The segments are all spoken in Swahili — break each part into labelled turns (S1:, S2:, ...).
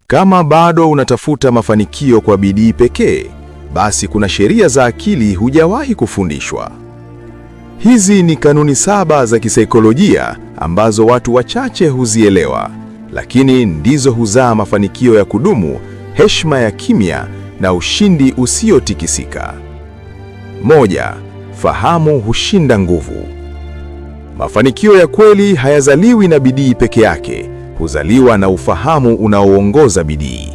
S1: Kama bado unatafuta mafanikio kwa bidii pekee, basi kuna sheria za akili hujawahi kufundishwa. Hizi ni kanuni 7 za kisaikolojia ambazo watu wachache huzielewa, lakini ndizo huzaa mafanikio ya kudumu, heshima ya kimya na ushindi usiotikisika. 1. Fahamu hushinda nguvu. Mafanikio ya kweli hayazaliwi na bidii peke yake, huzaliwa na ufahamu unaoongoza bidii.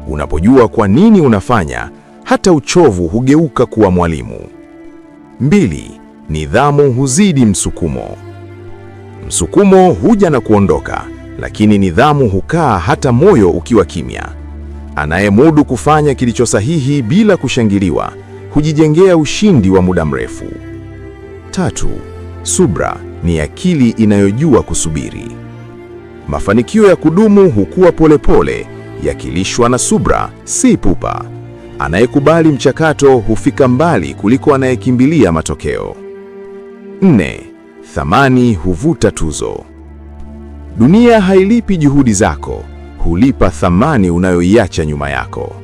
S1: Unapojua kwa nini unafanya, hata uchovu hugeuka kuwa mwalimu. 2. Nidhamu huzidi msukumo. Msukumo huja na kuondoka, lakini nidhamu hukaa hata moyo ukiwa kimya. Anayemudu kufanya kilicho sahihi bila kushangiliwa, hujijengea ushindi wa muda mrefu. 3. Subra ni akili inayojua kusubiri. Mafanikio ya kudumu hukua polepole, yakilishwa na subra, si pupa. Anayekubali mchakato hufika mbali kuliko anayekimbilia matokeo. 4. Thamani huvuta tuzo. Dunia hailipi juhudi zako, hulipa thamani unayoiacha nyuma yako.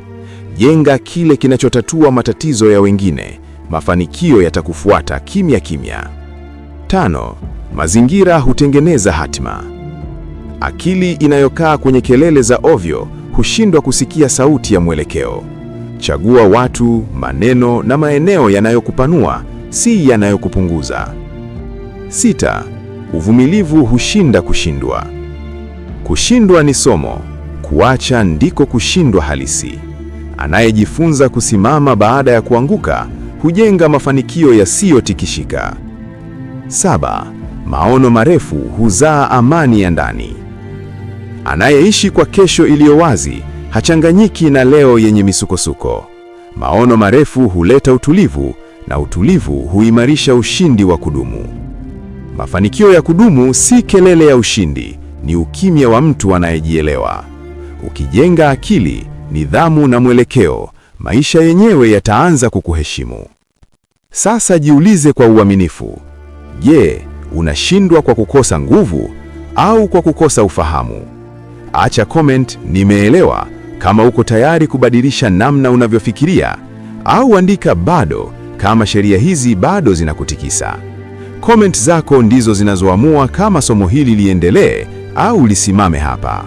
S1: Jenga kile kinachotatua matatizo ya wengine, mafanikio yatakufuata kimya kimya. 5. Mazingira hutengeneza hatima. Akili inayokaa kwenye kelele za ovyo hushindwa kusikia sauti ya mwelekeo. Chagua watu, maneno na maeneo yanayokupanua, si yanayokupunguza. 6. Uvumilivu hushinda kushindwa. Kushindwa ni somo, kuacha ndiko kushindwa halisi. Anayejifunza kusimama baada ya kuanguka, hujenga mafanikio yasiyotikishika. 7. Maono marefu huzaa amani ya ndani. Anayeishi kwa kesho iliyo wazi, hachanganyiki na leo yenye misukosuko. Maono marefu huleta utulivu, na utulivu huimarisha ushindi wa kudumu. Mafanikio ya kudumu si kelele ya ushindi, ni ukimya wa mtu anayejielewa. Ukijenga akili, nidhamu na mwelekeo, maisha yenyewe yataanza kukuheshimu. Sasa jiulize kwa uaminifu. Je, unashindwa kwa kukosa nguvu au kwa kukosa ufahamu? Acha comment nimeelewa kama uko tayari kubadilisha namna unavyofikiria, au andika bado kama sheria hizi bado zinakutikisa. Comment zako ndizo zinazoamua kama somo hili liendelee au lisimame hapa.